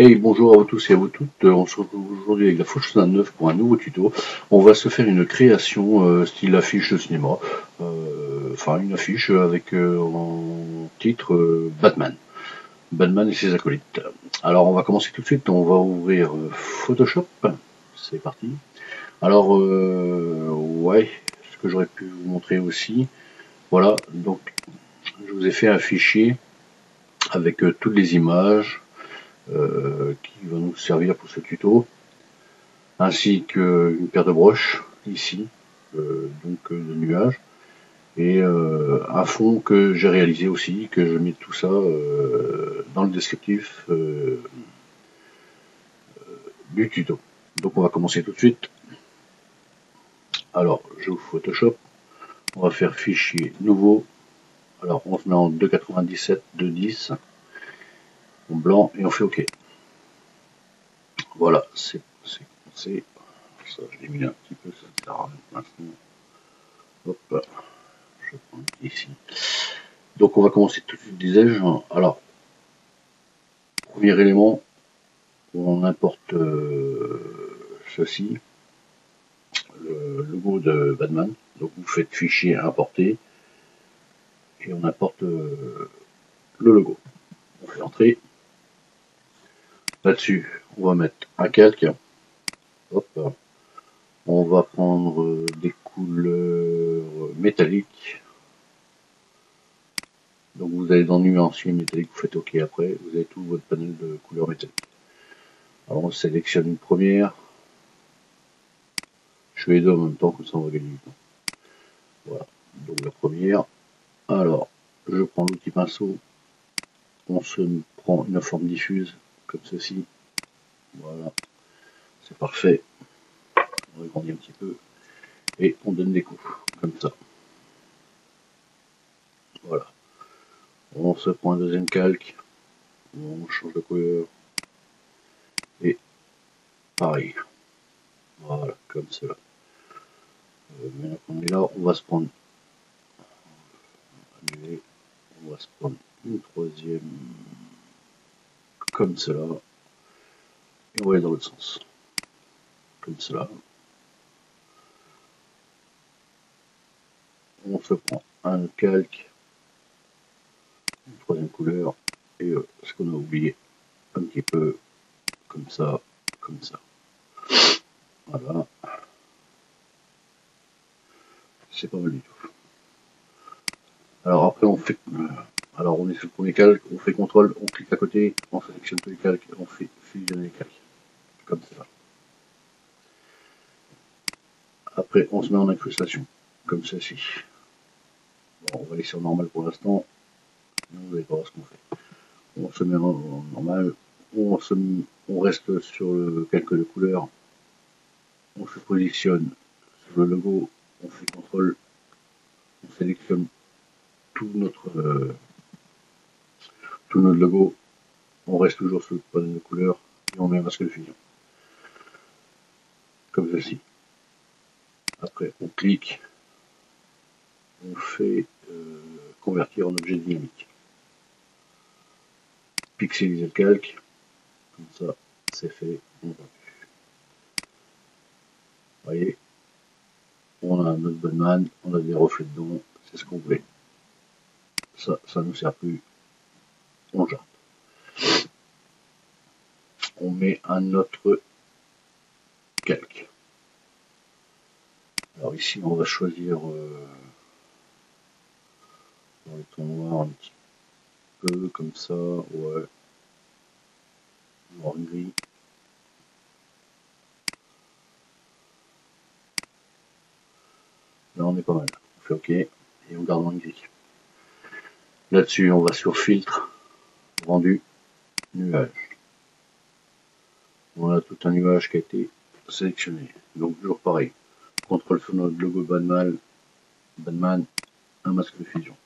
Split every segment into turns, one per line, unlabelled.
Hey, bonjour à vous tous et à vous toutes. On se retrouve aujourd'hui avec la Fourche 9 pour un nouveau tuto. On va se faire une création style affiche de cinéma. Enfin, une affiche avec en titre Batman. Batman et ses acolytes. Alors, on va commencer tout de suite. On va ouvrir Photoshop. C'est parti. Alors, ouais, ce que j'aurais pu vous montrer aussi. Voilà, donc, je vous ai fait un fichier avec toutes les images. Qui va nous servir pour ce tuto, ainsi qu'une paire de broches ici, donc de nuages, et un fond que j'ai réalisé aussi, que je mets tout ça dans le descriptif du tuto. Donc on va commencer tout de suite. Alors j'ouvre Photoshop, on va faire fichier nouveau, alors on se met en 2,97, 2,10, en blanc, et on fait OK. Voilà, c'est commencé. Ça, je l'ai mis un petit peu, ça sert à rien maintenant. Hop, je prends ici. Donc on va commencer tout de suite, disais-je. Alors, premier élément, on importe ceci, le logo de Batman. Donc vous faites fichier importer et on importe le logo. On fait entrer. Là-dessus, on va mettre un calque. Hop. On va prendre des couleurs métalliques. Donc vous allez dans nuancier métallique, vous faites OK après, vous avez tout votre panel de couleurs métalliques. Alors on sélectionne une première. Je fais les deux en même temps, comme ça on va gagner du temps. Voilà, donc la première. Alors, je prends l'outil pinceau. On se prend une forme diffuse, comme ceci. Voilà, c'est parfait. On agrandit un petit peu. Et on donne des coups, comme ça. Voilà. On se prend un deuxième calque. On change de couleur. Et pareil. Voilà, comme cela. Maintenant qu'on est là, on va se prendre. On va se prendre une troisième. Comme cela. Et on va aller dans l'autre sens. Comme cela. On se prend un calque. Une troisième couleur. Et ce qu'on a oublié. Un petit peu. Comme ça. Comme ça. Voilà. C'est pas mal du tout. Alors après on fait, alors on est sur le premier calque, on fait contrôle, on clique à côté, on sélectionne tous les calques, on fait fusionner les calques, comme ça. Après on se met en incrustation, comme ceci. Bon, on va laisser en normal pour l'instant, vous allez voir ce qu'on fait. On se met en normal, on reste sur le calque de couleur, on se positionne sur le logo, on fait contrôle, on sélectionne tout notre logo, on reste toujours sur le panel de couleur et on met un masque de fusion. Comme ceci. Après, on clique, on fait convertir en objet dynamique. Pixeliser le calque, comme ça, c'est fait. Vous voyez, on a notre Batman, on a des reflets dedans, c'est ce qu'on voulait. Ça ne nous sert plus, on jette. On met un autre calque. Alors ici, on va choisir dans les tons noirs un petit peu, comme ça, ouais. Noir gris. Là, on est pas mal. On fait OK et on garde en gris. Là-dessus, on va sur filtre, rendu, nuage. On a tout un nuage qui a été sélectionné. Donc toujours pareil. Contrôle sur notre logo Batman, un masque de fusion.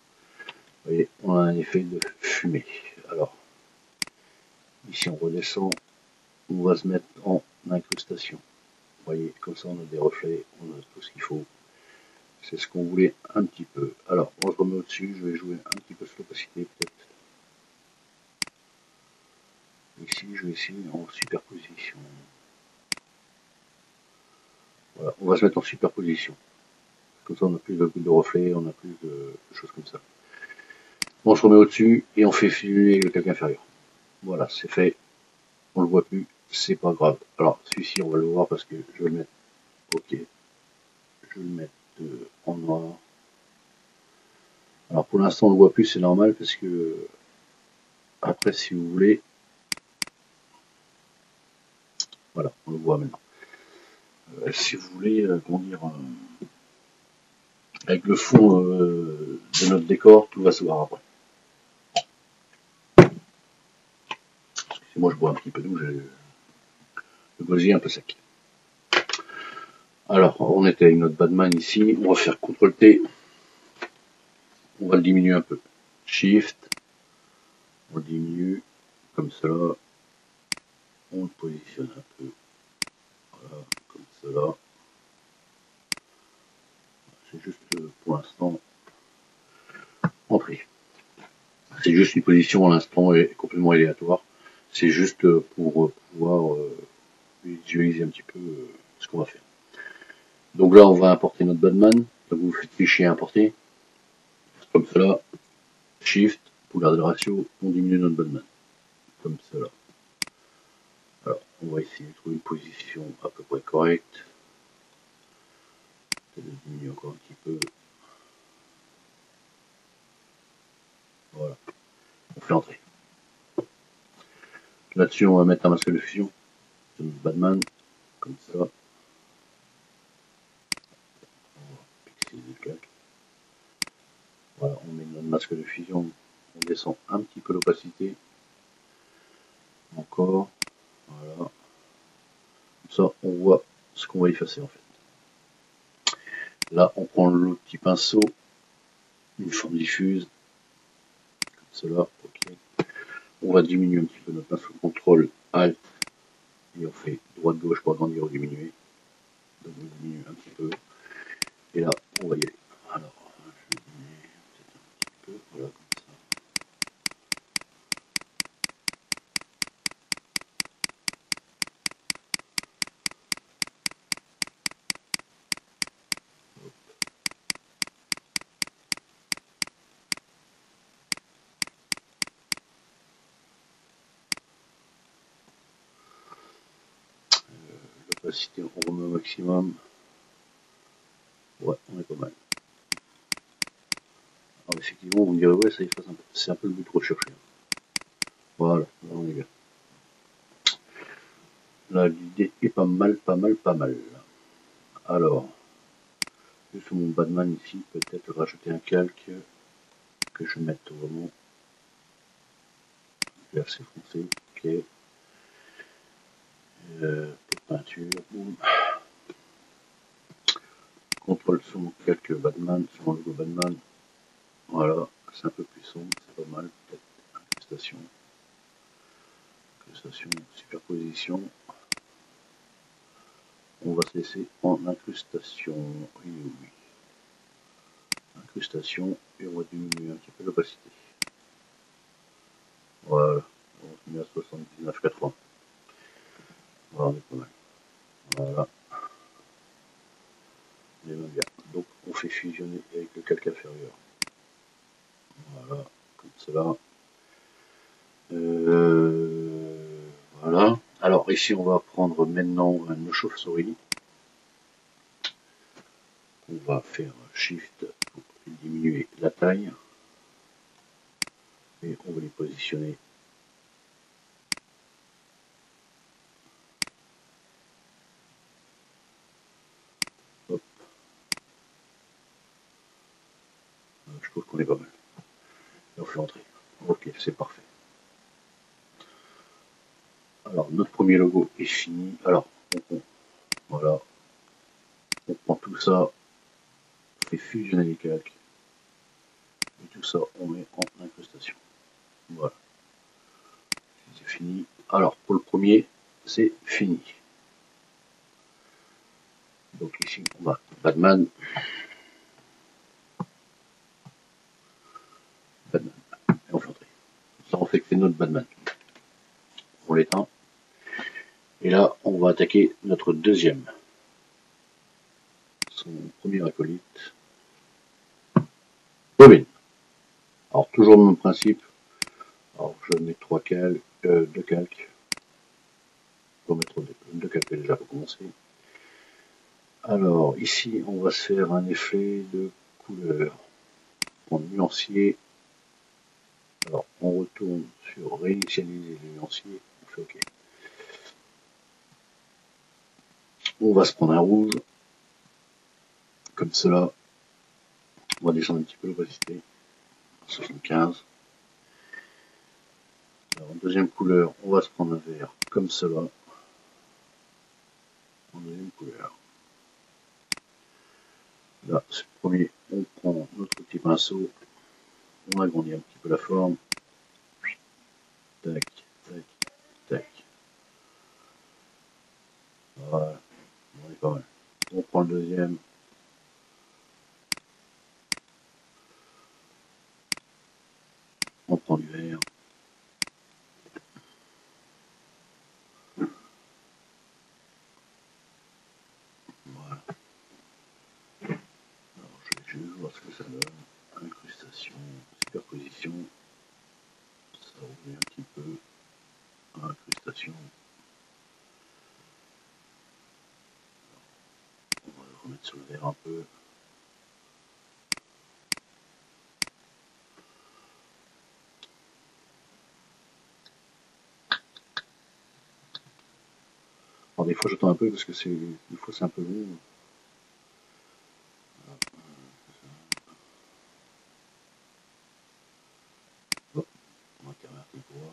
Vous voyez, on a un effet de fumée. Alors, ici on redescend, on va se mettre en incrustation. Vous voyez, comme ça on a des reflets, on a tout ce qu'il faut. C'est ce qu'on voulait un petit peu. Alors, on se remet au-dessus, je vais jouer un petit peu sur l'opacité peut-être. Ici, je vais essayer en superposition. Voilà, on va se mettre en superposition. Comme ça, on a plus de reflets, on a plus de choses comme ça. On se remet au-dessus et on fait fusionner le calque inférieur. Voilà, c'est fait. On le voit plus, c'est pas grave. Alors, celui-ci, on va le voir parce que je vais le mettre. Ok. Je vais le mettre en noir. Alors, pour l'instant, on le voit plus, c'est normal parce que après, si vous voulez, voilà, on le voit maintenant. Si vous voulez, comment dire, avec le fond de notre décor, tout va se voir après. Moi, je bois un petit peu d'eau, j'ai le gosier un peu sec. Alors, on était avec notre Batman ici, on va faire CTRL-T, on va le diminuer un peu. Shift, on le diminue, comme cela, on le positionne un peu, voilà, comme cela. C'est juste pour l'instant entrée. C'est juste une position à l'instant est complètement aléatoire. C'est juste pour pouvoir visualiser un petit peu ce qu'on va faire. Donc là, on va importer notre Batman. Donc vous faites fichier importer. Comme cela. Shift, pour garder le ratio, on diminue notre Batman. Comme cela. Alors, on va essayer de trouver une position à peu près correcte. Je vais diminuer encore un petit peu. Voilà. On fait entrer. Là-dessus, on va mettre un masque de fusion. C'est notre Batman. Comme ça. On va pixeliser le calque. Voilà, on met notre masque de fusion. On descend un petit peu l'opacité. Encore. Voilà. Comme ça, on voit ce qu'on va effacer en fait. Là, on prend le petit pinceau, une forme diffuse, comme cela, ok. On va diminuer un petit peu notre pinceau, CTRL, ALT, et on fait droite-gauche pour agrandir ou diminuer. Donc on diminue un petit peu. Et là, on va y aller. Alors, je vais diminuer peut-être un petit peu, voilà, comme ça. L'opacité, on remet au maximum. Ouais, on est pas mal. Alors effectivement, on dirait, ouais, ça efface un peu. C'est un peu le but recherché. Voilà, là on est bien. Là, l'idée est pas mal, pas mal, pas mal. Alors, sur mon Batman ici, peut-être rajouter un calque que je mette vraiment assez foncé. Ok. Peinture, boum. Contrôle sur mon calque Batman, sur mon logo Batman. Voilà, c'est un peu plus sombre, c'est pas mal. Peut-être incrustation. Incrustation, superposition. On va se laisser en incrustation. Oui, oui, oui. Incrustation, et on va diminuer un petit peu l'opacité. Voilà, on se met à 79,80. Voilà, on est pas mal. Voilà. On est bien. Donc on fait fusionner avec le calque inférieur. Voilà, comme cela. Voilà. Alors ici on va prendre maintenant nos chauves-souris. On va faire Shift pour diminuer la taille. Et on va les positionner. Hop. Je trouve qu'on est pas mal. Et on fait entrer. Ok, c'est parfait. Alors notre premier logo est fini. Alors voilà. On prend tout ça. On fait fusionner les calques. Et tout ça, on met en incrustation. Voilà. C'est fini. Alors, pour le premier, c'est fini. Donc ici, on va Batman. Batman. Et on fait entrer. Ça, on fait que c'est notre Batman. On l'éteint. Et là, on va attaquer notre deuxième. Son premier acolyte. Bobine. Alors, toujours le même principe. Alors, je mets 2 calques. Pour mettre 2 calques déjà pour commencer. Alors, ici, on va se faire un effet de couleur. En nuancier. Alors, on retourne sur réinitialiser le nuancier. On fait OK. On va se prendre un rouge. Comme cela. On va descendre un petit peu l'opacité. 75. Alors, en deuxième couleur, on va se prendre un vert comme cela. En deuxième couleur. Là, c'est le premier. On prend notre petit pinceau. On agrandit un petit peu la forme. Tac, tac, tac. Voilà. On est pas mal. On prend le deuxième. On prend du vert. Voilà. Alors, je vais juste voir ce que ça donne. Incrustation, superposition. Ça revient un petit peu. Incrustation. On va le remettre sur le vert un peu. Alors des fois j'attends un peu parce que des fois c'est un peu long. Hop, on va carrer un peu pour voir.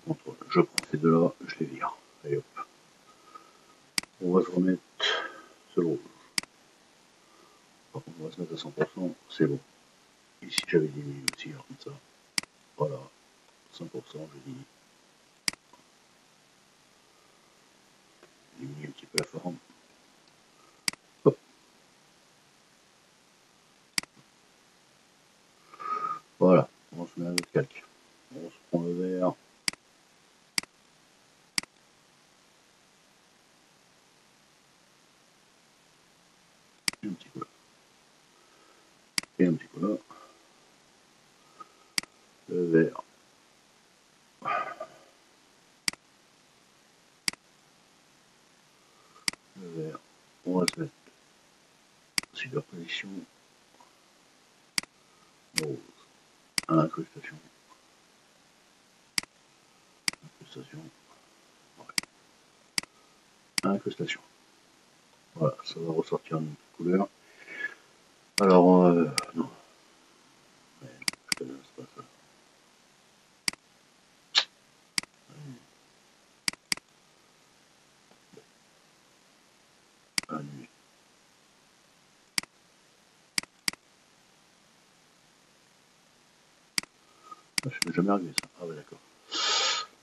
Contrôle. Je prends ces deux là, je les vire. Allez hop. On va se remettre sur le rouge. Par contre on va se mettre à 100%, c'est bon. Ici j'avais diminué aussi, alors comme ça. Voilà, 100%, je diminue un petit peu la forme. Hop. Voilà, on se met un autre calque. On se prend le vert. Et un petit peu là. Et un petit peu là. Le vert. Le vert. On va se mettre superposition. Rose. Incrustation. Incrustation. Ouais. Incrustation. Voilà, ça va ressortir une couleur. Alors, non. Ouais, je te laisse pas ça. Annuler. Ah, je ne vais jamais arriver ça. Ah ouais, d'accord.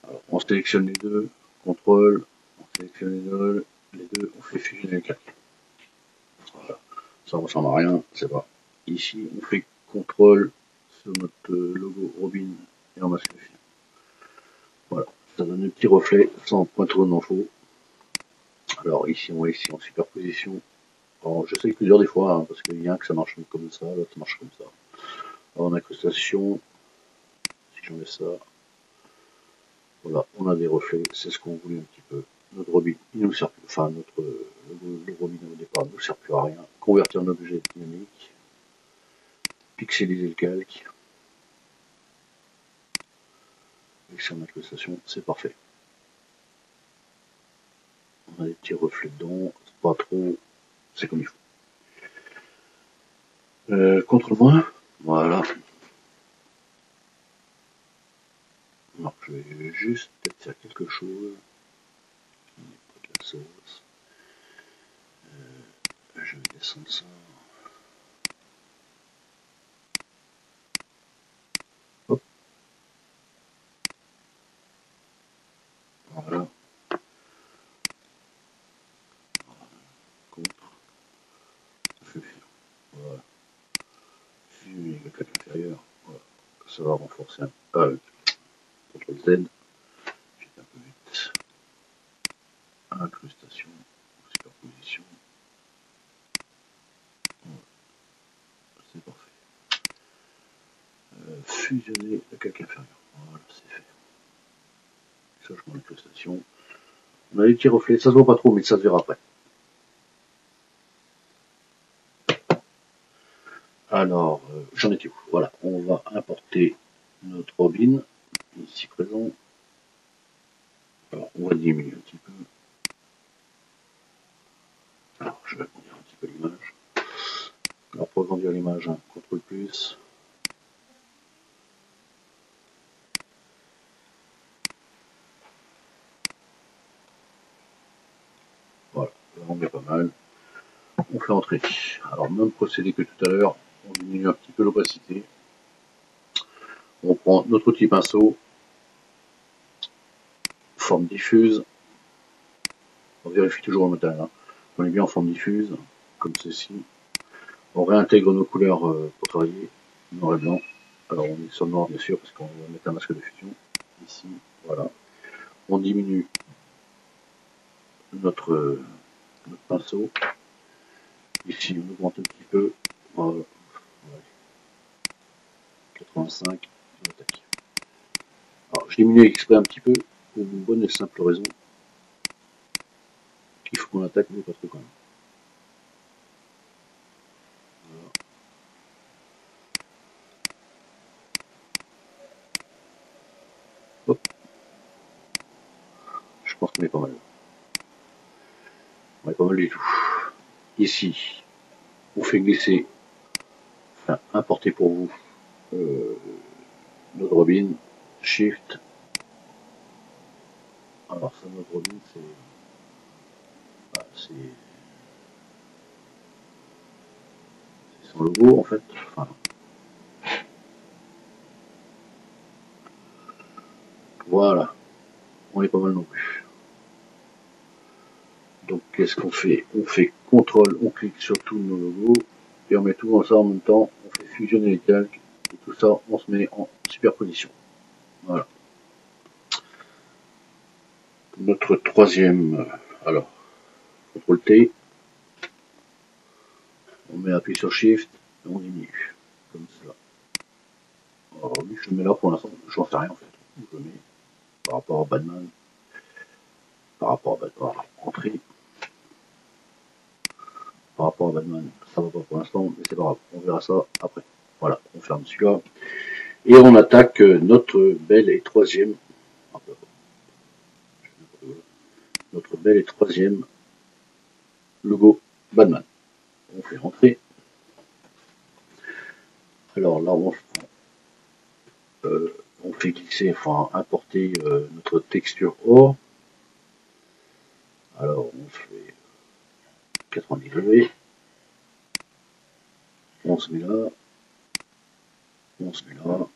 Alors, on sélectionne les deux. Contrôle. On sélectionne les deux. On fait fusionner les calques. Voilà. Ça ressemble à rien, c'est pas. Ici, on fait contrôle sur notre logo Robin et on masque le film. Voilà. Ça donne un petit reflet sans point trop d'infos. Alors ici, on est ici en superposition. Alors, j'essaye plusieurs des fois, hein, parce qu'il y a un que ça marche comme ça, l'autre ça marche comme ça. Alors, en incrustation, si j'enlève ça, voilà, on a des reflets, c'est ce qu'on voulait un petit peu. Notre Robin, il nous sert plus, enfin notre le Robin au départ ne nous sert plus à rien. Convertir un objet dynamique, pixeliser le calque, et sur l'incrustation, c'est parfait. On a des petits reflets dedans, c'est pas trop, c'est comme il faut. Contre-moi, voilà. Alors, je vais juste peut-être faire quelque chose. Pas de la sauce. Je vais descendre ça. Hop. Voilà. Contre. masque de filon. Voilà. Fusionner avec la claque inférieure. Voilà. Ça va renforcer un peu. CTRL Z. J'étais un peu vite. Incrustation. Superposition. Voilà. C'est parfait. Fusionner la calque inférieure. Voilà, c'est fait. Changement d'incrustation. On a les petits reflets, ça se voit pas trop, mais ça se verra après. Alors, j'en étais où? Voilà, on va importer notre robin, ici présent. Alors, on va diminuer un petit peu. Alors, je vais agrandir un petit peu l'image. Alors, pour agrandir l'image, hein, CTRL plus. Voilà, là on est pas mal. On fait entrer. Alors, même procédé que tout à l'heure, on diminue un petit peu l'opacité. On prend notre outil pinceau, forme diffuse. On vérifie toujours au métal. Hein. On est bien en forme diffuse, comme ceci. On réintègre nos couleurs pour travailler, noir et blanc. Alors on est sur le noir bien sûr, parce qu'on va mettre un masque de fusion. Ici, voilà. On diminue notre pinceau. Ici, on augmente un petit peu. Voilà. 85, on attaque. Alors, je diminue exprès un petit peu, pour une bonne et simple raison qu'il faut qu'on attaque, mais pas trop quand même. Voilà. Hop. Je pense qu'on est pas mal. On est pas mal du tout. Ici, on fait glisser, enfin, importer pour vous notre robin, Shift. Alors ça, notre robin, c'est son logo en fait. Enfin, voilà, on est pas mal non plus. Donc qu'est-ce qu'on fait? On fait CTRL, on clique sur tous nos logos et on met tout ça en même temps. On fait fusionner les calques et tout ça, on se met en superposition. Voilà. Notre troisième, alors CTRL T, on met appui sur Shift et on diminue comme cela. Alors lui, je le mets là pour l'instant, j'en sais rien en fait. Je le mets par rapport à Batman, par rapport à Batman, entrée. Par rapport à Batman, ça va pas pour l'instant, mais c'est pas grave, on verra ça après. Voilà, on ferme celui-là. Et on attaque notre bel et troisième, logo Batman. On fait rentrer. Alors là, on fait glisser, enfin importer notre texture or. Alors on fait 90 degrés. On se met là. On se met là.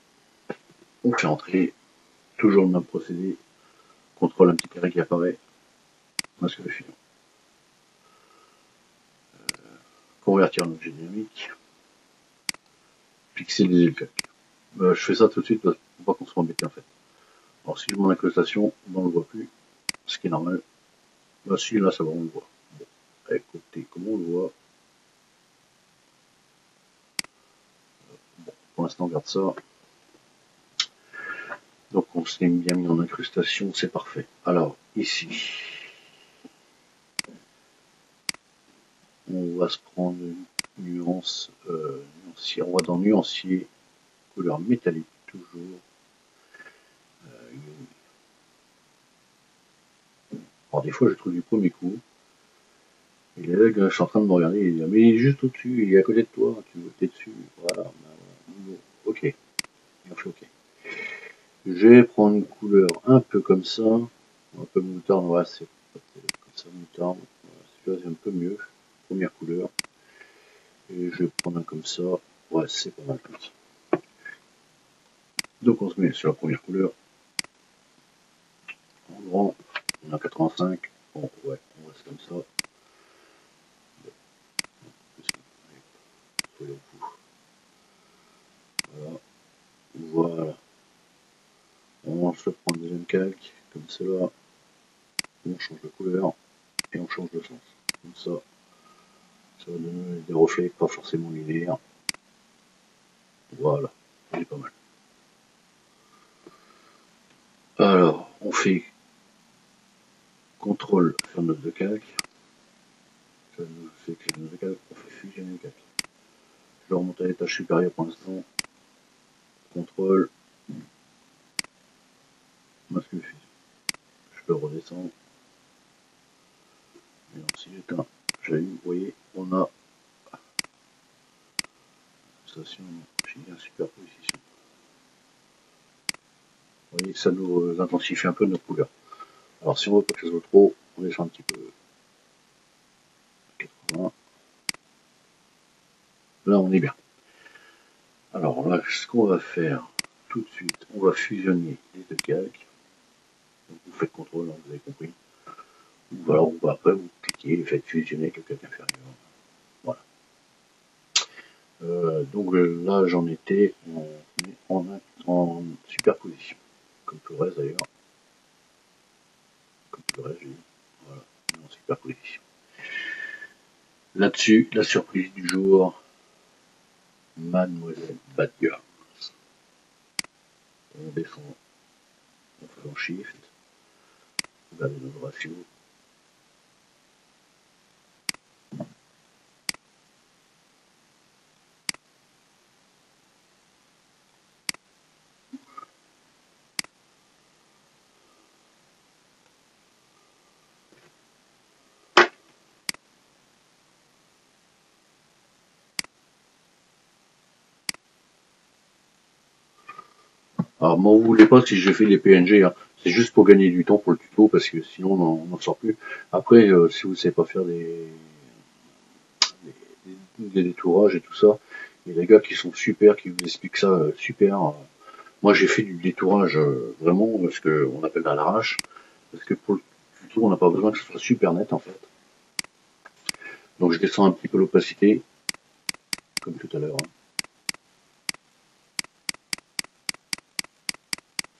On fait entrer. Toujours le même procédé. Contrôle un petit carré qui apparaît. Masque de fusion. Convertir en objet dynamique. Pixeliser le calque. Je fais ça tout de suite pour pas qu'on se embête en fait. Alors si je mets l'incrustation, on ne le voit plus, ce qui est normal. Là, si, là, ça va, on le voit. Bon, écoutez, comment on le voit? Bon, pour l'instant, on garde ça. Donc, on s'est bien mis en incrustation, c'est parfait. Alors, ici, on va se prendre une nuance, nuancier. On va dans nuancier, couleur métallique, toujours. Alors, des fois, je trouve du premier coup. Et là, je suis en train de me regarder, il dit, mais il est juste au-dessus, il est à côté de toi, tu veux t'es dessus. Voilà, ok. Et on fait ok. Je vais prendre une couleur un peu comme ça, un peu moutarde, ouais, c'est comme ça, moutarde. Celui-là, c'est un peu mieux. Première couleur. Et je vais prendre un comme ça. Ouais, c'est pas mal comme ça. Donc on se met sur la première couleur. En grand, on a 85. Bon, ouais, on reste comme ça. se prend un deuxième calque, comme cela, on change de couleur et on change de sens. Comme ça va donner des reflets pas forcément linéaires. Voilà, c'est pas mal. Alors, on fait contrôle sur notre de calque. Ça nous fait que notre de calque, on fait fusionner le calque. Je vais remonter à l'étage supérieur pour l'instant. Contrôle. Masque fusion. Je le redescends. Et donc, si j'éteins, j'allume, vous voyez, on a station, j'ai un superposition. Vous voyez, ça nous intensifie un peu notre couleur. Alors si on veut pas que ça soit trop, on descend un petit peu. 80. Là on est bien. Alors là, ce qu'on va faire tout de suite, on va fusionner les deux calques. Donc, vous faites contrôle, hein, vous avez compris. Voilà, ou après vous cliquez, faites fusionner avec le calque inférieur. Voilà. Donc là j'en étais en superposition. Comme tout le reste d'ailleurs. Comme tout le reste, j'ai dit. Voilà, en superposition. Là-dessus, la surprise du jour, Mademoiselle Bad Girl. On descend, on fait en shift, on regarde notre ratio. Alors, m'en voulez pas si j'ai fait les PNG, hein. C'est juste pour gagner du temps pour le tuto, parce que sinon on n'en sort plus. Après, si vous ne savez pas faire des détourages et tout ça, il y a des gars qui sont super, qui vous expliquent ça super. Moi j'ai fait du détourage vraiment, ce qu'on appelle à l'arrache, parce que pour le tuto on n'a pas besoin que ce soit super net en fait. Donc je descends un petit peu l'opacité, comme tout à l'heure. Hein.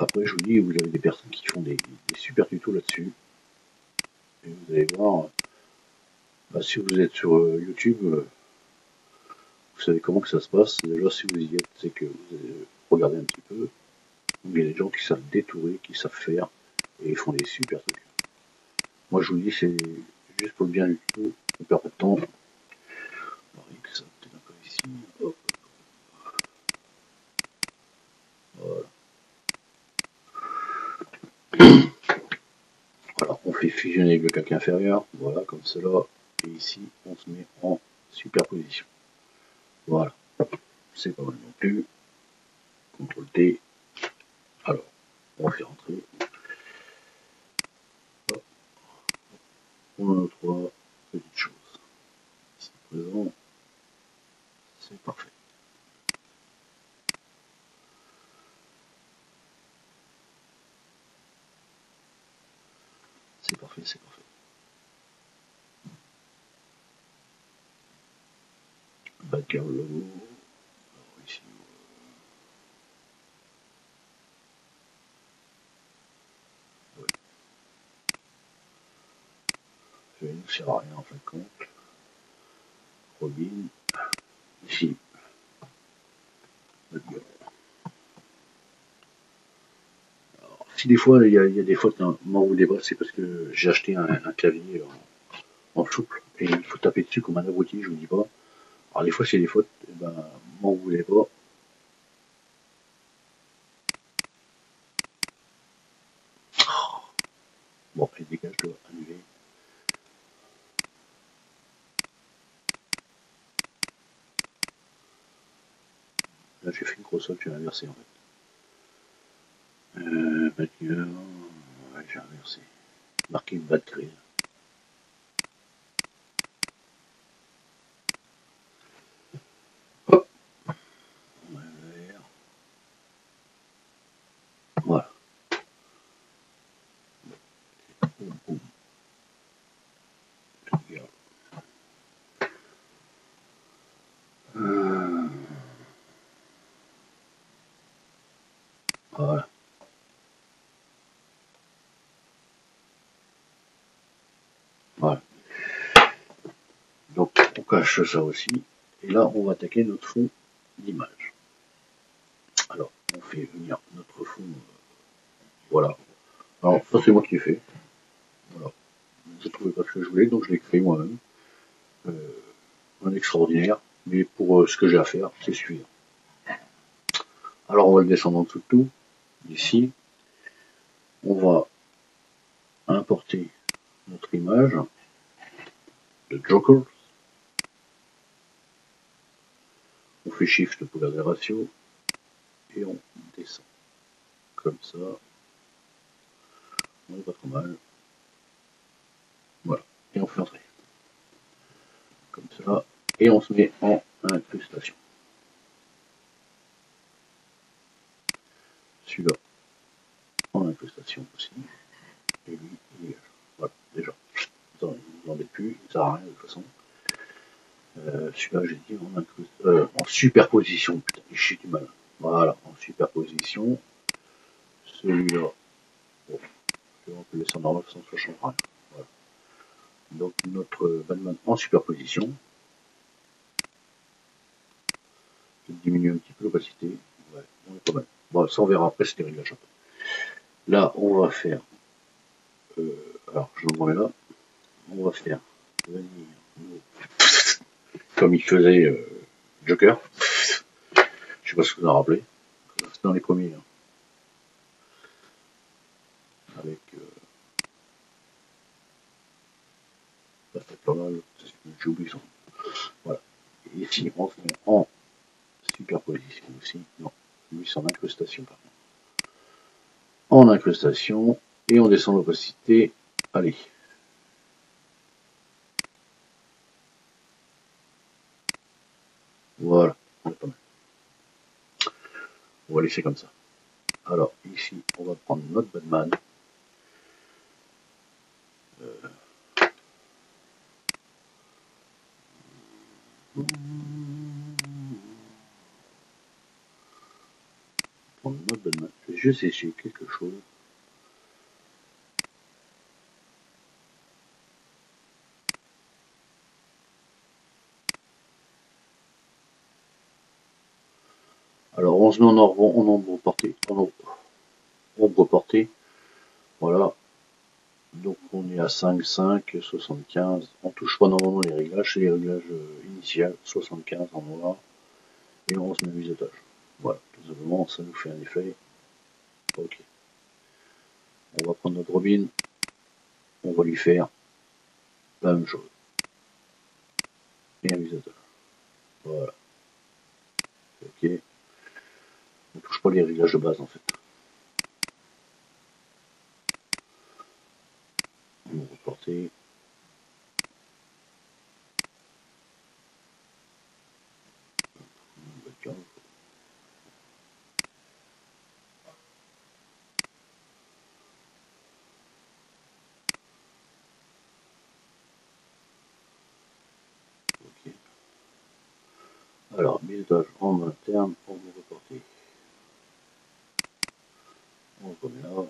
Après, je vous dis, vous avez des personnes qui font des super tutos là-dessus. Et vous allez voir, bah, si vous êtes sur YouTube, vous savez comment que ça se passe. Déjà, si vous y êtes, c'est que vous allez regarder un petit peu. Il y a des gens qui savent détourer, qui savent faire, et ils font des super trucs. Moi, je vous dis, c'est juste pour le bien du tuto. On perd pas de temps. Alors, ça peut-être un peu ici. Hop. Voilà. Alors, on fait fusionner avec le calque inférieur. Voilà, comme cela. Et ici, on se met en superposition. Voilà. C'est pas mal non plus. CTRL T. Alors, on fait rentrer. Hop. On a trois petites choses. Ici présent. C'est parfait. C'est parfait, c'est parfait. Bad Girl logo. Alors ici. Ouais. Ça ne sert à rien en fin de compte. Robin. Ici. Bad Girl. Alors, si des fois il y a des fautes, m'en voulez pas, c'est parce que j'ai acheté un clavier en souple et il faut taper dessus comme un abruti, je vous dis pas. Alors des fois c'est des fautes, et ben m'en voulez pas. Bon, les dégâts, je dois annuler. Là, j'ai fait une grosse faute, j'ai inversé en fait. Bad Girl, ouais, j'ai inversé. Marqué une bad grille. Hop, on a vert. Voilà. Boum, boum. Bad Girl. Voilà. cache ça aussi. Et là, on va attaquer notre fond d'image. Alors, on fait venir notre fond. Voilà. Alors, ça, c'est moi qui l'ai fait. Voilà. Je ne trouvais pas ce que je voulais, donc je l'ai créé moi-même. Un extraordinaire, mais pour ce que j'ai à faire, c'est suffisant. Alors, on va le descendre en dessous de tout. Ici, on va importer notre image de Joker. On fait Shift pour garder le ratio et on descend comme ça. On n'est pas trop mal. Voilà. Et on fait entrer. Comme ça. Et on se met en incrustation. Celui-là en incrustation aussi. Et lui, il est là. Voilà, déjà. Ça, il ne nous embête plus, il ne sert à rien de toute façon. Celui-là, j'ai dit en superposition. Putain, j'ai du mal. Voilà, en superposition. Celui-là, bon, on peut laisser en normal, de toute façon, ça ne change rien. Voilà. Donc, notre Batman en superposition. Je diminue un petit peu l'opacité. Ouais, on est pas mal. Bon, ça, on verra après, c'est des réglages. Là, on va faire. Alors, je le remets là. On va faire venir comme il faisait Joker. Je sais pas ce que vous en rappelez. C'était dans les premiers. Hein. Avec j'ai oublié son. Voilà. Et ici, on se met en superposition aussi. Non, lui c'est en incrustation par contre. En incrustation. Et on descend l'opacité. Allez. Voilà. On est pas mal. On va laisser comme ça. Alors, ici, on va prendre notre Batman. Prendre notre Batman. Je vais juste essayer quelque chose. Alors, on se met en ombre portée. Ombre portée. Voilà. Donc on est à 5, 5, 75. On touche pas normalement les réglages, c'est les réglages initiales, 75 en noir. Et on se met biseautage. Voilà, tout simplement, ça nous fait un effet. Ok. On va prendre notre Robin. On va lui faire la même chose. Et un biseautage. Voilà. Ok. On touche pas les réglages de base en fait. On va reporter. Ok. Alors, biseautage en interne, on va reporter. On le remet là.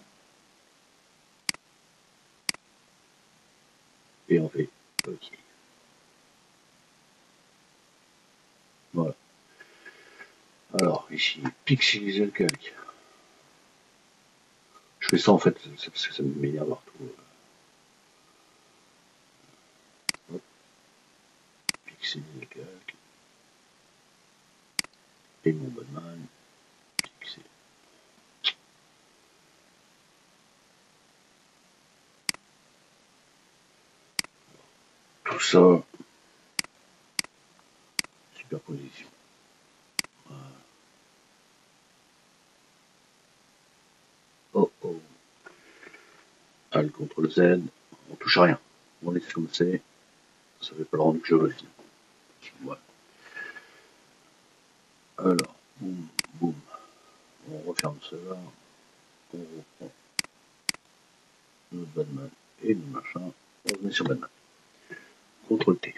Et on fait OK. Voilà. Alors, ici, pixeliser le calque. Je fais ça en fait, c'est parce que ça m'énerve partout. Hop, pixeliser le calque. Et mon Batman, pixel. Tout ça, superposition. Voilà. Oh oh. Alt CTRL Z, on touche à rien. On laisse comme c'est. Ça fait pas le rendu que je veux. Voilà. Alors, boum, boum. On referme cela. On reprend notre Batman et le machin. On se met sur Batman. CTRL T.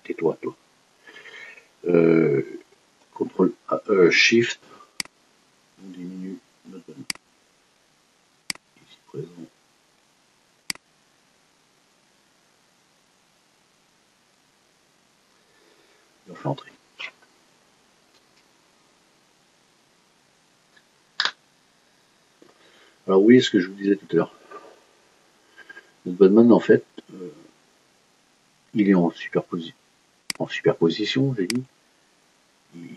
Tais-toi, toi. CTRL Shift. On diminue notre Batman. Ici présent. on fait entrer. Alors oui, ce que je vous disais tout à l'heure. Notre Batman, en fait, il est en superposition, j'ai dit.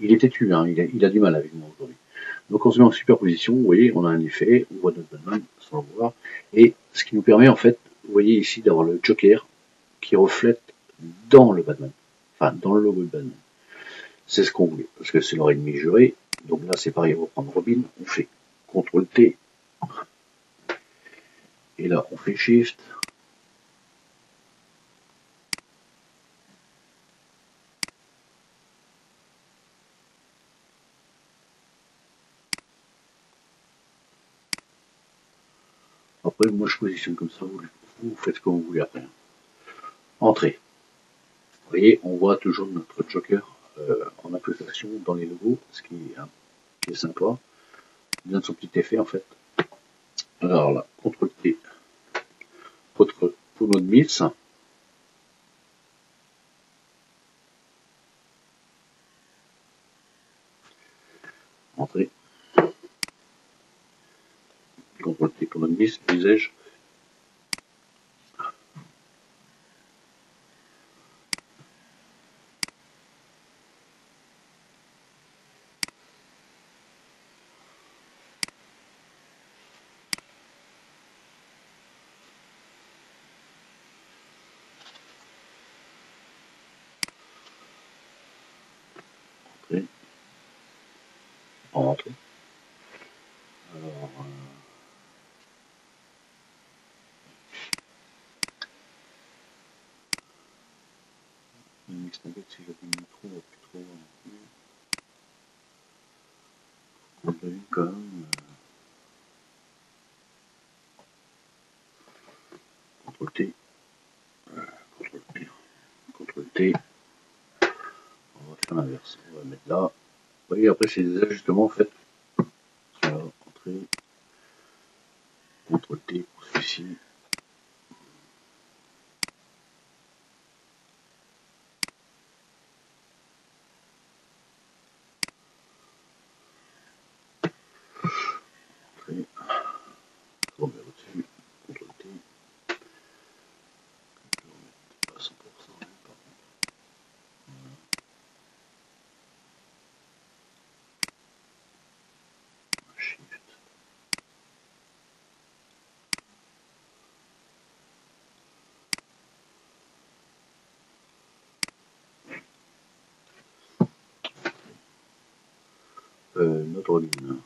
Il est têtu, hein, il a du mal avec moi aujourd'hui. Donc on se met en superposition, vous voyez, on a un effet, on voit notre Batman sans le voir. Et ce qui nous permet, en fait, vous voyez ici, d'avoir le Joker qui reflète dans le Batman. Enfin, dans le logo de Batman. C'est ce qu'on voulait, parce que c'est leur ennemi juré. Donc là, c'est pareil, on va prendre Robin, on fait CTRL-T. Et là, on fait Shift. Après, moi, je positionne comme ça, vous faites comme vous voulez après. Entrée. Vous voyez, on voit toujours notre Joker en incrustation dans les logos, ce qui est sympa. Il donne son petit effet, en fait. Alors là, CTRL-T pour notre mix. Entrée. CTRL-T pour notre mix, disais-je. Entrée. Entrée. Alors, le mix t'inquiète si j'appuie le micro, on va plus trop voir non plus. On l'a vu quand même. CTRL-T. CTRL-T. CTRL-T. On va faire l'inverse. On va mettre là. Vous voyez, après, c'est des ajustements en fait. Voilà, entrée. CTRL-T pour celui-ci. Entrée. On met au-dessus. CTRL-T. Je vais remettre à 100%. Par contre. Shift. Notre ligne.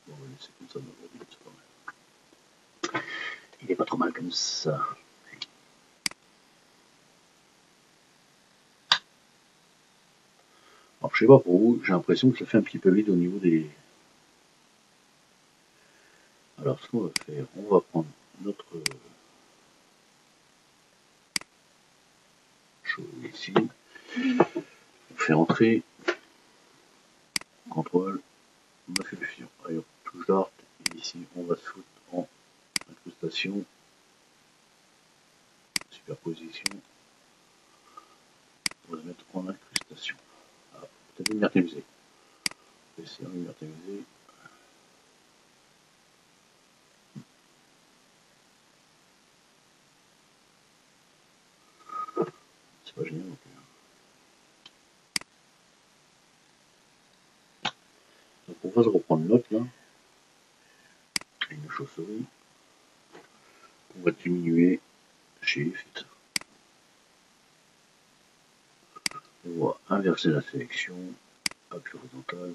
On va laisser comme ça notre ligne, c'est pas mal. Il est pas trop mal comme ça. Alors je sais pas pour vous, j'ai l'impression que ça fait un petit peu vide au niveau des. Alors ce qu'on va faire, on va prendre notre chose ici, on fait entrer, contrôle, modification, allez, touche d'art, et ici on va se foutre en incrustation, superposition, on va se mettre en incrustation. Alors, peut-être lumière tamisée. On va essayer en lumière tamisée. C'est pas génial non plus. Donc on va se reprendre l'autre là, une chauve-souris, on va diminuer, Shift, on va inverser la sélection, appui horizontal,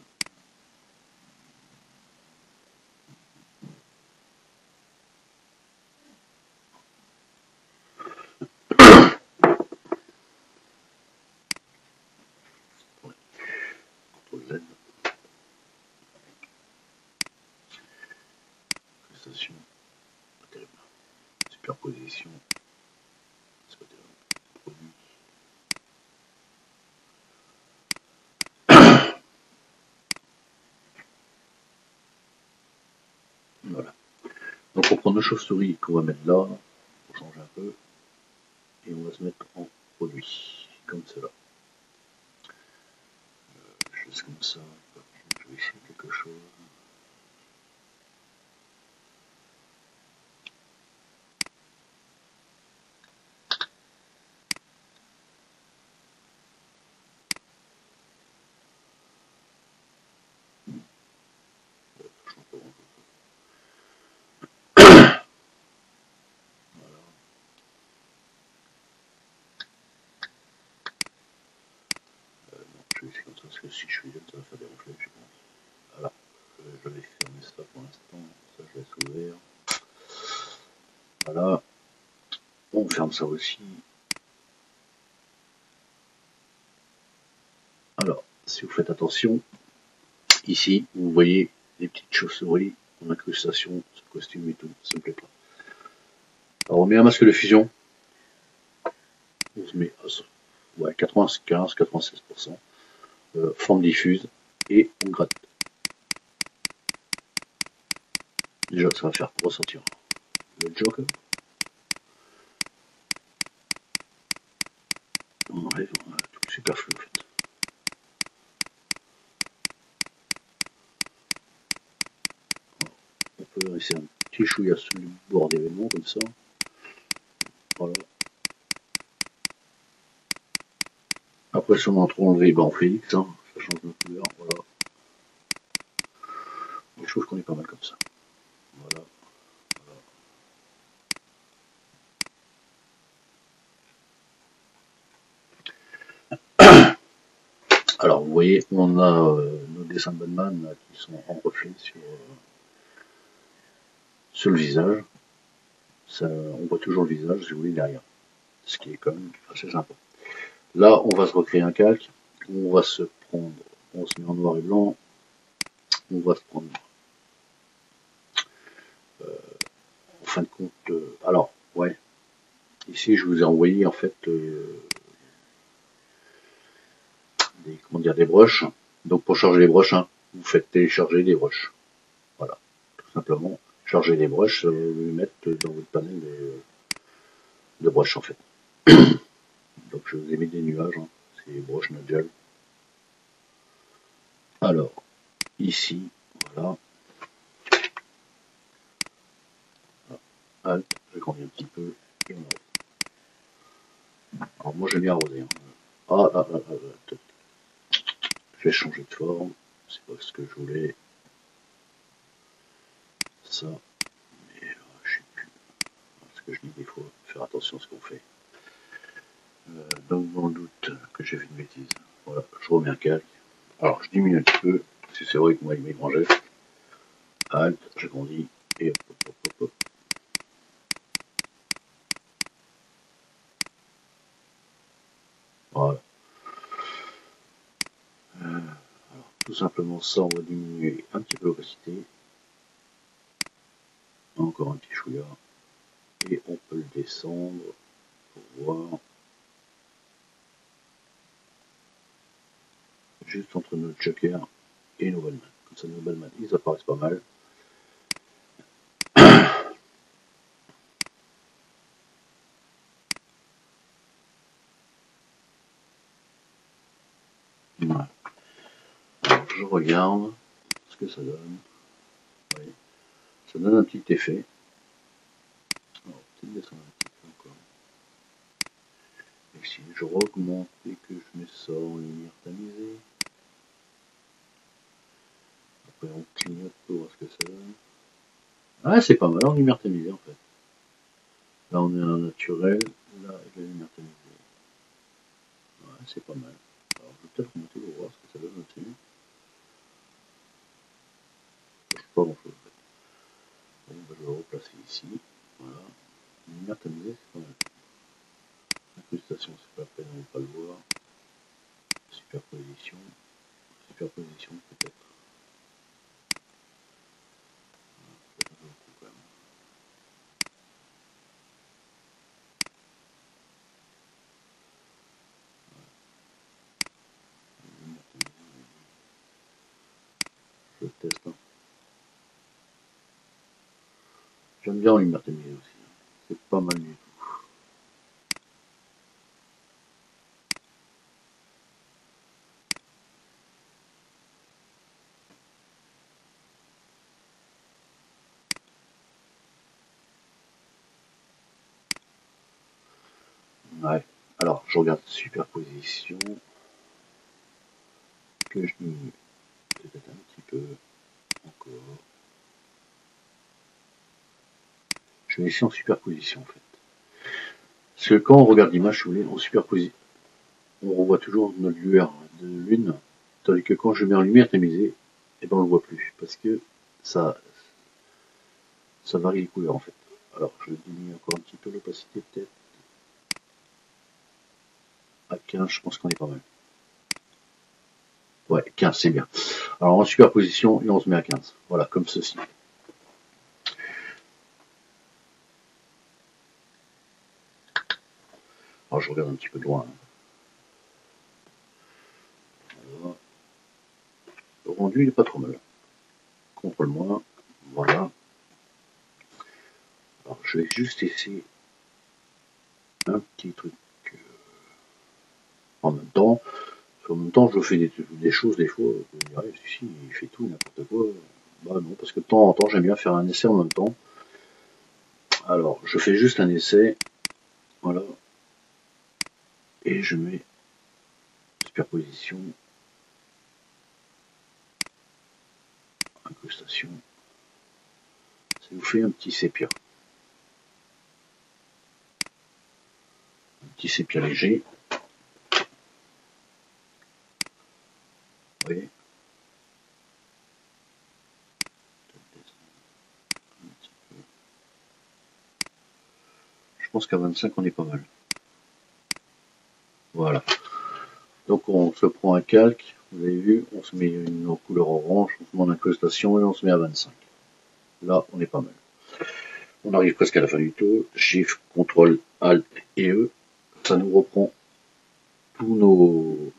CTRL Z, incrustation, pas terrible, superposition, c'est pas terrible, produit. Voilà. Donc on prend nos chauves-souris qu'on va mettre là, pour changer un peu. et on va se mettre en produit, comme cela. Juste comme ça, je vais essayer quelque chose. Je vais essayer comme ça, parce que si je suis là, ça va faire des reflets, je pense. Voilà, je vais fermer ça pour l'instant, ça je laisse ouvert. Voilà, on ferme ça aussi. Alors, si vous faites attention, ici, vous voyez les petites chauves-souris en incrustation, ce costume et tout, ça me plaît pas. Alors on met un masque de fusion, on se met ouais, 95-96%, forme diffuse, et on gratte. Déjà, ça va faire ressortir le Joker. On enlève tout le superflu en fait. On peut laisser un petit chouïa sous le bord d'événement comme ça. Voilà. Après, si on en trouve enlevé, ben on fait X, hein. Ça change de couleur. Voilà. Je trouve qu'on est pas mal comme ça. Voilà. Alors, vous voyez, on a nos dessins de Batman là, qui sont en reflet sur le visage. Ça, on voit toujours le visage, si vous voulez, derrière. Ce qui est quand même assez sympa. Là, on va se recréer un calque. On va se prendre, on se met en noir et blanc. On va se prendre, en fin de compte, alors, ouais. Ici, je vous ai envoyé, en fait, des brushes. Donc, pour charger les brushes, hein, vous faites télécharger des brushes. Voilà. Tout simplement, charger les brushes, vous les mettre dans votre panel de brushes, en fait. Donc, je vous ai mis des nuages, hein. C'est les brushes Nodule. Alors, ici, voilà. Alt, je grandis un petit peu, et on arrose. Alors, moi, j'aime bien arroser. Hein. Je vais changer de forme. C'est pas ce que je voulais. Ça, mais je sais plus. Ce que je dis des fois, faire attention à ce qu'on fait. Donc, dans le doute que j'ai fait une bêtise, voilà, je remets un calque. Alors, je diminue un petit peu, parce que c'est vrai que moi, il m'égrangeait. Alt, j'agrandis, et hop, hop, hop, hop, hop. Voilà. Alors, tout simplement, ça, on va diminuer un petit peu l'opacité. Encore un petit chouïa. Et on peut le descendre pour voir. Juste entre notre Joker et nos Batman. Comme ça, nos Batman, ils apparaissent pas mal. Voilà. Alors, je regarde ce que ça donne. Oui. Ça donne un petit effet. Alors, peut-être descendre un petit peu encore. Et si je augmente et que je mets ça en lumière tamisée, après on clignote pour voir ce que ça donne. Ah, c'est pas mal en lumière tamisée en fait. Là, on est en naturel, là, avec la lumière tamisée. Ouais, c'est pas mal. Alors, je vais peut-être remonter pour voir ce que ça donne aussi. Ça change pas grand-chose en fait. Bon, bah, je vais le replacer ici. Voilà. Lumière tamisée, c'est pas mal. Incrustation, c'est pas la peine, on ne va pas le voir. Superposition. Superposition, peut-être. Peut-être un coup quand même. Je teste. Hein. J'aime bien en lumière tamisée aussi. C'est pas mal du tout. Ouais. Alors, je regarde superposition, que je diminue peut-être un petit peu encore. Je vais laisser en superposition en fait. Parce que quand on regarde l'image, si vous voulez, en superposition, on revoit toujours notre lueur de lune, tandis que quand je mets en lumière tamisée, eh ben on le voit plus, parce que ça varie les couleurs en fait. Alors je diminue encore un petit peu l'opacité peut-être. À 15, je pense qu'on est pas mal. Ouais, 15 c'est bien. Alors en superposition, et on se met à 15. Voilà, comme ceci. Alors je regarde un petit peu de loin. Voilà. Le rendu il est pas trop mal. Contrôle moins. Voilà. Alors je vais juste essayer un petit truc en même temps. En même temps, je fais des choses des fois, vous me direz, si, il fait tout, n'importe quoi. Bah non, parce que de temps en temps, j'aime bien faire un essai en même temps. Alors, je fais juste un essai, voilà, et je mets superposition, incrustation. Ça vous fait un petit sépia. Un petit sépia léger. Vous voyez ? Je pense qu'à 25, on est pas mal. Voilà. Donc on se prend un calque, vous avez vu, on se met une couleur orange, on se met en incrustation et on se met à 25. Là, on est pas mal. On arrive presque à la fin du tour. Shift, CTRL, ALT et E. Ça nous reprend tous nos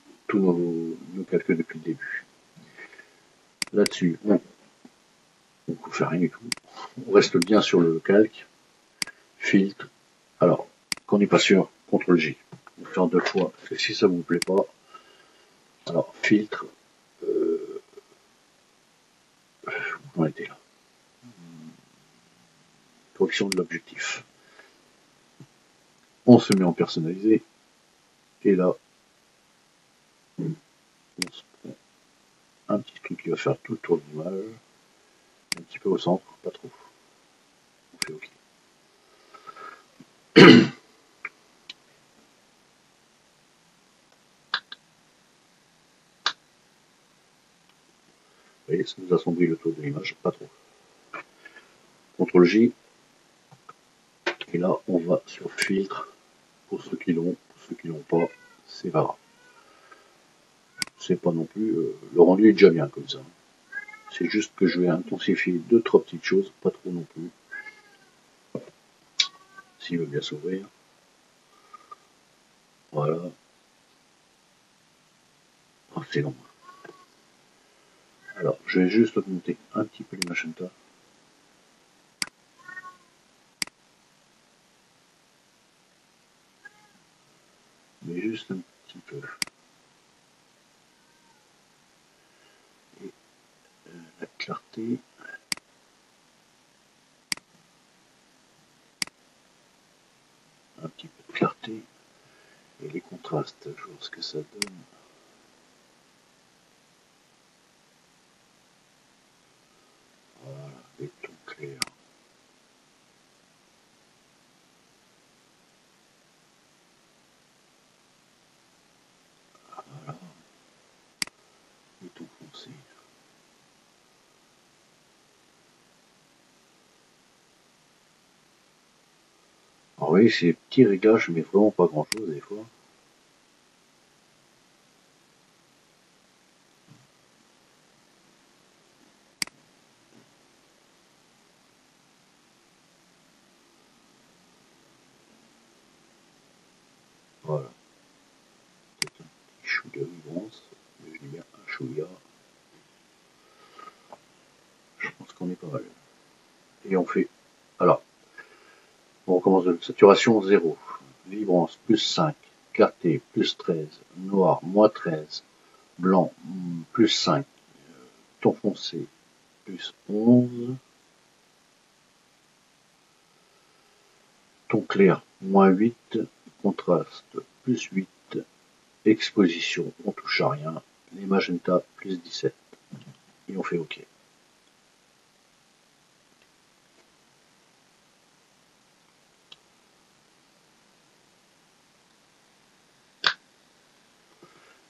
calculs depuis le début. Là-dessus, on ne fait rien du tout. On reste bien sur le calque. Filtre. Alors, quand on n'est pas sûr, CTRL J. On fait en 2 fois, parce que si ça ne vous plaît pas, alors filtre. On était là. Correction de l'objectif. On se met en personnalisé. Et là, on se prend un petit truc qui va faire tout le tour de l'image. Un petit peu au centre, pas trop. On fait OK. Vous voyez, ça nous assombrit le tour de l'image, pas trop. CTRL J. Et là, on va sur filtre. Pour ceux qui l'ont, pour ceux qui l'ont pas, c'est pas grave. C'est pas non plus. Le rendu est déjà bien comme ça. C'est juste que je vais intensifier 2-3 petites choses, pas trop non plus. S'il veut bien s'ouvrir. Voilà. Oh, c'est long. Alors, je vais juste augmenter un petit peu les magenta. Mais juste un petit peu. Et la clarté. Un petit peu de clarté. Et les contrastes, je vois ce que ça donne. Voilà, les tons clairs. Voilà, les tons foncés. Alors vous voyez, ces petits réglages, mais vraiment pas grand chose des fois. Voilà. Peut-être un petit chou de vibrance, mais je dis bien un chouïa. Je pense qu'on est pas mal. Et on fait. Alors, on recommence de saturation 0, vibrance plus 5, clarté plus 13, noir moins 13, blanc plus 5, ton foncé plus 11, ton clair moins 8, contraste plus 8, exposition, on touche à rien, les magenta plus 17, et on fait OK.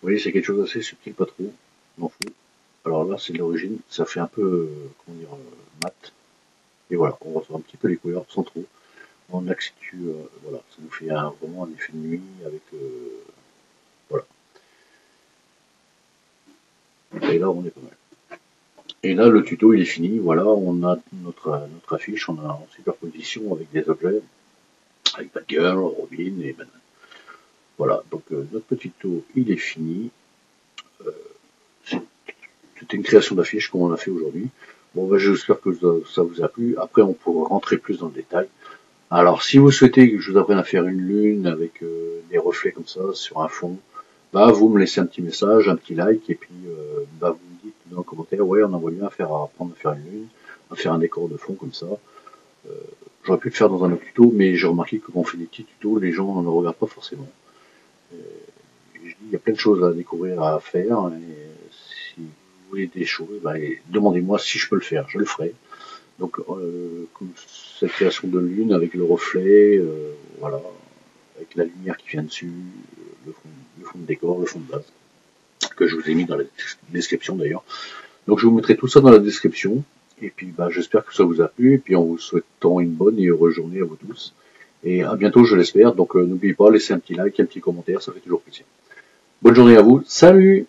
Vous voyez, c'est quelque chose d'assez subtil, pas trop, m'en fous. Alors là, c'est de l'origine, ça fait un peu, comment dire, mat. Et voilà, on retrouve un petit peu les couleurs sans trop. On accentue, voilà, ça nous fait vraiment un effet de nuit avec, voilà. Et là, on est pas mal. Et là, le tuto, il est fini. Voilà, on a notre affiche, on a en superposition avec des objets, avec Batgirl, Robin et Batman. Voilà, donc notre petit tuto, il est fini. C'était une création d'affiche comme on a fait aujourd'hui. Bon, bah, j'espère que ça vous a plu. Après, on pourra rentrer plus dans le détail. Alors, si vous souhaitez que je vous apprenne à faire une lune avec des reflets comme ça sur un fond, bah, vous me laissez un petit message, un petit like, et puis bah, vous me dites dans le commentaire, ouais, on aimerait bien apprendre à faire une lune, à faire un décor de fond comme ça. J'aurais pu le faire dans un autre tuto, mais j'ai remarqué que quand on fait des petits tutos, les gens ne regardent pas forcément. Je dis, il y a plein de choses à découvrir, à faire, et si vous voulez des choses, bah, demandez-moi si je peux le faire, je le ferai. Donc, comme cette création de lune avec le reflet, voilà, avec la lumière qui vient dessus, le fond de décor, le fond de base, que je vous ai mis dans la description d'ailleurs. Donc, je vous mettrai tout ça dans la description. Et puis, bah, j'espère que ça vous a plu. Et puis, en vous souhaitant une bonne et heureuse journée à vous tous. Et à bientôt, je l'espère. Donc, n'oubliez pas, laissez un petit like, un petit commentaire, ça fait toujours plaisir. Bonne journée à vous. Salut!